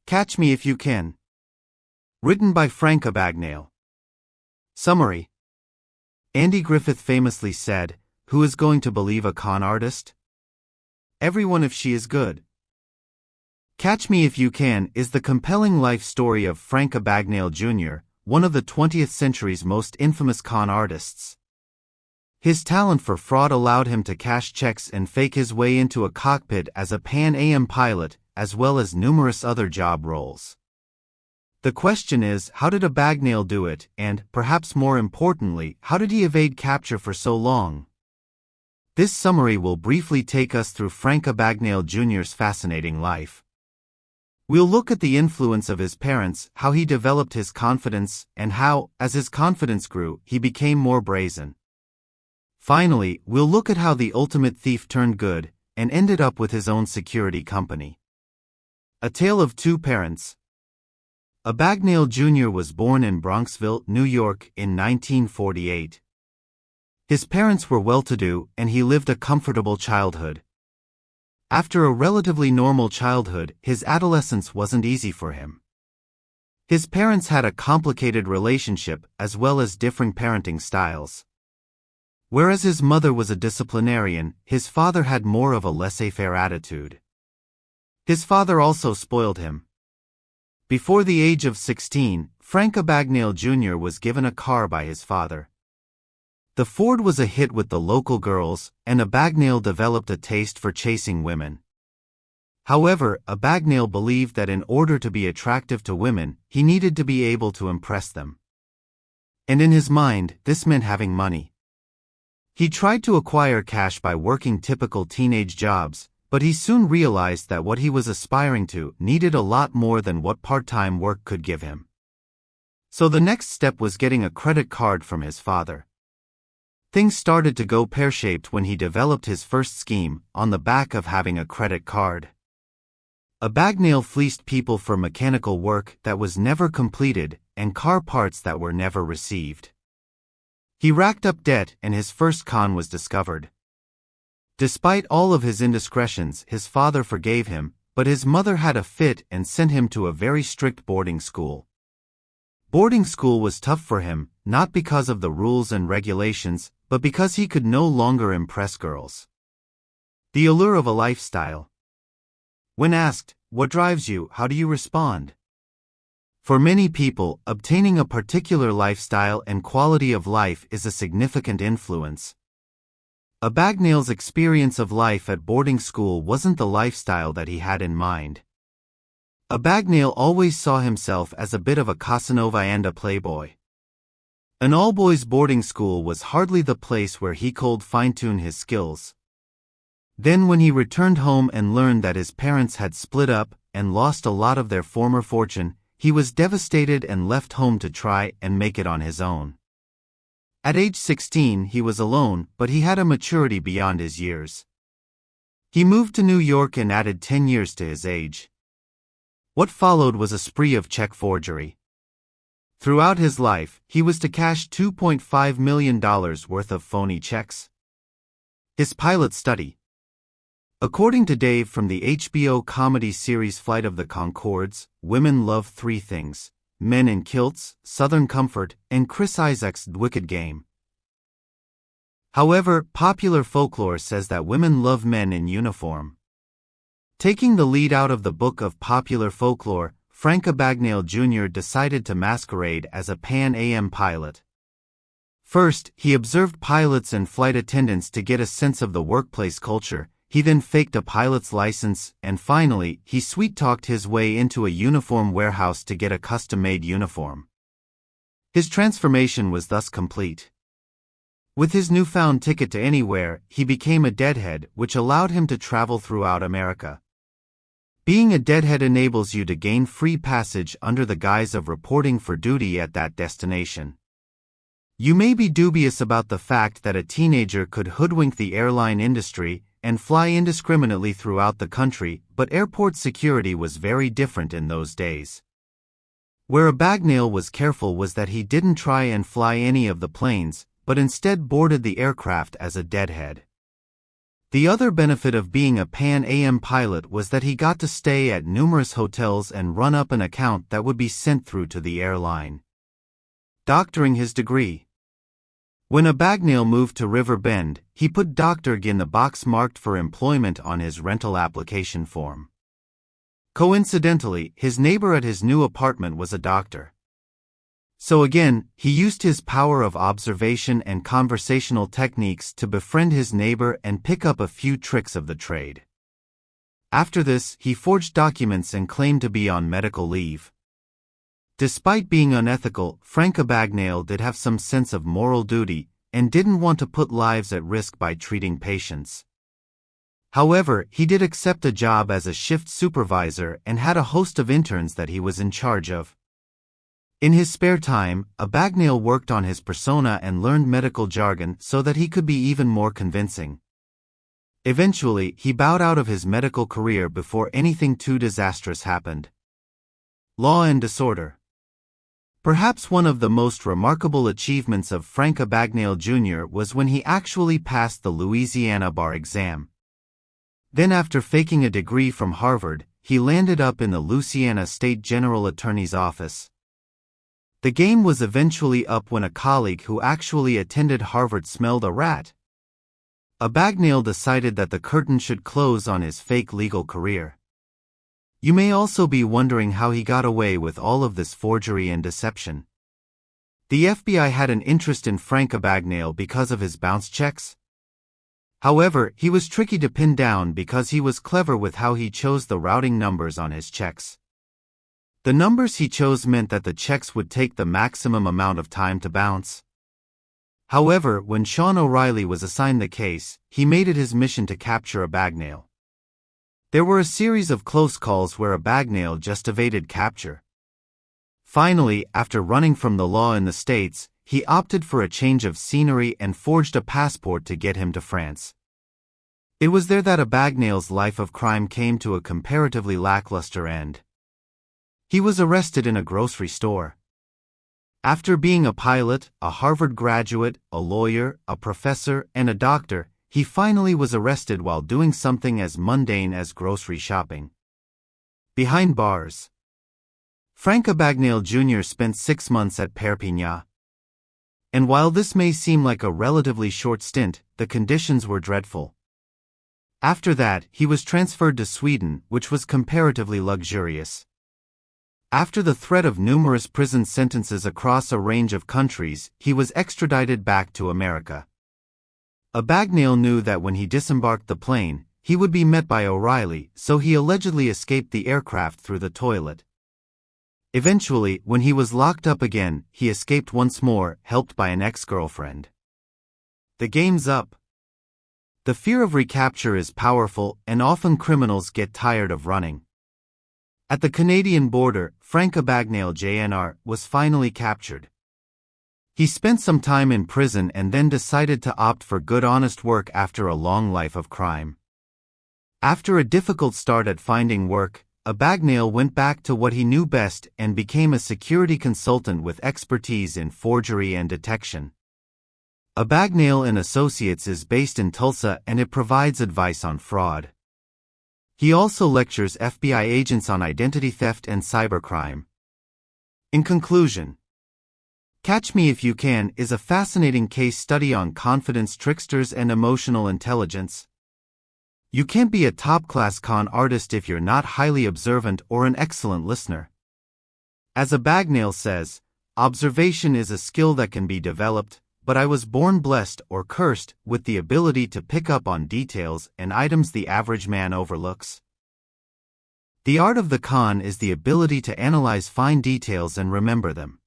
Catch Me If You Can. Written by Frank Abagnale. Summary. Andy Griffith famously said, "Who is going to believe a con artist? Everyone if she is good." Catch Me If You Can is the compelling life story of Frank Abagnale Jr., one of the 20th century's most infamous con artists. His talent for fraud allowed him to cash checks and fake his way into a cockpit as a Pan Am pilot, as well as numerous other job roles. The question is, how did Abagnale do it, and, perhaps more importantly, how did he evade capture for so long? This summary will briefly take us through Frank Abagnale Jr.'s fascinating life. We'll look at the influence of his parents, how he developed his confidence, and how, as his confidence grew, he became more brazen. Finally, we'll look at how the ultimate thief turned good, and ended up with his own security company. A Tale of Two Parents. Abagnale Jr. was born in Bronxville, New York, in 1948. His parents were well-to-do, and he lived a comfortable childhood. After a relatively normal childhood, his adolescence wasn't easy for him. His parents had a complicated relationship, as well as differing parenting styles. Whereas his mother was a disciplinarian, his father had more of a laissez-faire attitude. His father also spoiled him. Before the age of 16, Frank Abagnale Jr. was given a car by his father. The Ford was a hit with the local girls, and Abagnale developed a taste for chasing women. However, Abagnale believed that in order to be attractive to women, he needed to be able to impress them. And in his mind, this meant having money. He tried to acquire cash by working typical teenage jobs, but he soon realized that what he was aspiring to needed a lot more than what part-time work could give him. So the next step was getting a credit card from his father. Things started to go pear-shaped when he developed his first scheme on the back of having a credit card. Abagnale fleeced people for mechanical work that was never completed and car parts that were never received. He racked up debt, and his first con was discovered. Despite all of his indiscretions, his father forgave him, but his mother had a fit and sent him to a very strict boarding school. Boarding school was tough for him, not because of the rules and regulations, but because he could no longer impress girls. The allure of a lifestyle. When asked, "What drives you?" how do you respond? For many people, obtaining a particular lifestyle and quality of life is a significant influence. Abagnale's experience of life at boarding school wasn't the lifestyle that he had in mind. Abagnale always saw himself as a bit of a Casanova and a playboy. An all-boys boarding school was hardly the place where he could fine-tune his skills. Then when he returned home and learned that his parents had split up and lost a lot of their former fortune, he was devastated and left home to try and make it on his own. At age 16, he was alone, but he had a maturity beyond his years. He moved to New York and added 10 years to his age. What followed was a spree of check forgery. Throughout his life, he was to cash $2.5 million worth of phony checks. His pilot study. According to Dave from the HBO comedy series Flight of the Conchords, women love three things: men in kilts, Southern comfort, and Chris Isaac's Wicked Game. However, popular folklore says that women love men in uniform. Taking the lead out of the book of popular folklore, Frank Abagnale Jr. decided to masquerade as a Pan Am pilot. First, he observed pilots and flight attendants to get a sense of the workplace culture. He then faked a pilot's license, and finally, he sweet-talked his way into a uniform warehouse to get a custom-made uniform. His transformation was thus complete. With his newfound ticket to anywhere, he became a deadhead, which allowed him to travel throughout America. Being a deadhead enables you to gain free passage under the guise of reporting for duty at that destination. You may be dubious about the fact that a teenager could hoodwink the airline industry and fly indiscriminately throughout the country, but airport security was very different in those days. Where Abagnale was careful was that he didn't try and fly any of the planes, but instead boarded the aircraft as a deadhead. The other benefit of being a Pan Am pilot was that he got to stay at numerous hotels and run up an account that would be sent through to the airline. Doctoring his degree. When Abagnale moved to River Bend, he put Dr. in the box marked for employment on his rental application form. Coincidentally, his neighbor at his new apartment was a doctor. So again, he used his power of observation and conversational techniques to befriend his neighbor and pick up a few tricks of the trade. After this, he forged documents and claimed to be on medical leave. Despite being unethical, Frank Abagnale did have some sense of moral duty and didn't want to put lives at risk by treating patients. However, he did accept a job as a shift supervisor and had a host of interns that he was in charge of. In his spare time, Abagnale worked on his persona and learned medical jargon so that he could be even more convincing. Eventually, he bowed out of his medical career before anything too disastrous happened. Law and disorder. Perhaps one of the most remarkable achievements of Frank Abagnale Jr. was when he actually passed the Louisiana bar exam. Then after faking a degree from Harvard, he landed up in the Louisiana State General Attorney's office. The game was eventually up when a colleague who actually attended Harvard smelled a rat. Abagnale decided that the curtain should close on his fake legal career. You may also be wondering how he got away with all of this forgery and deception. The FBI had an interest in Frank Abagnale because of his bounce checks. However, he was tricky to pin down because he was clever with how he chose the routing numbers on his checks. The numbers he chose meant that the checks would take the maximum amount of time to bounce. However, when Sean O'Reilly was assigned the case, he made it his mission to capture Abagnale. There were a series of close calls where Abagnale just evaded capture. Finally, after running from the law in the States, he opted for a change of scenery and forged a passport to get him to France. It was there that Abagnale's life of crime came to a comparatively lackluster end. He was arrested in a grocery store. After being a pilot, a Harvard graduate, a lawyer, a professor, and a doctor, he finally was arrested while doing something as mundane as grocery shopping. Behind bars. Frank Abagnale Jr. spent 6 months at Perpignan. And while this may seem like a relatively short stint, the conditions were dreadful. After that, he was transferred to Sweden, which was comparatively luxurious. After the threat of numerous prison sentences across a range of countries, he was extradited back to America. Abagnale knew that when he disembarked the plane, he would be met by O'Reilly, so he allegedly escaped the aircraft through the toilet. Eventually, when he was locked up again, he escaped once more, helped by an ex-girlfriend. The game's up. The fear of recapture is powerful, and often criminals get tired of running. At the Canadian border, Frank Abagnale Jr. was finally captured. He spent some time in prison and then decided to opt for good honest work after a long life of crime. After a difficult start at finding work, Abagnale went back to what he knew best and became a security consultant with expertise in forgery and detection. Abagnale & Associates is based in Tulsa and it provides advice on fraud. He also lectures FBI agents on identity theft and cybercrime. In conclusion, Catch Me If You Can is a fascinating case study on confidence tricksters and emotional intelligence. You can't be a top-class con artist if you're not highly observant or an excellent listener. As Abagnale says, observation is a skill that can be developed, but I was born blessed or cursed with the ability to pick up on details and items the average man overlooks. The art of the con is the ability to analyze fine details and remember them.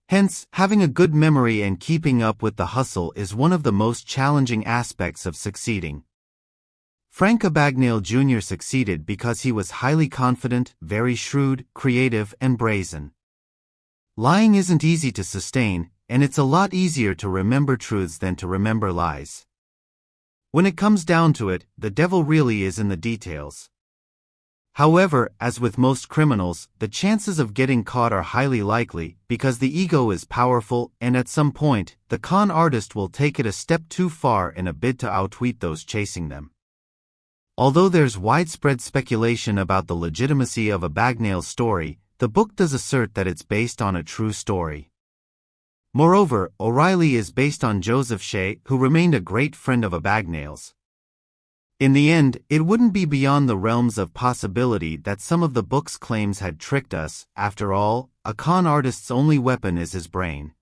Hence, having a good memory and keeping up with the hustle is one of the most challenging aspects of succeeding. Frank Abagnale Jr. succeeded because he was highly confident, very shrewd, creative, and brazen. Lying isn't easy to sustain, and it's a lot easier to remember truths than to remember lies. When it comes down to it, the devil really is in the details. However, as with most criminals, the chances of getting caught are highly likely because the ego is powerful and at some point, the con artist will take it a step too far in a bid to outwit those chasing them. Although there's widespread speculation about the legitimacy of Abagnale's story, the book does assert that it's based on a true story. Moreover, O'Reilly is based on Joseph Shea, who remained a great friend of Abagnale's. In the end, it wouldn't be beyond the realms of possibility that some of the book's claims had tricked us. After all, a con artist's only weapon is his brain.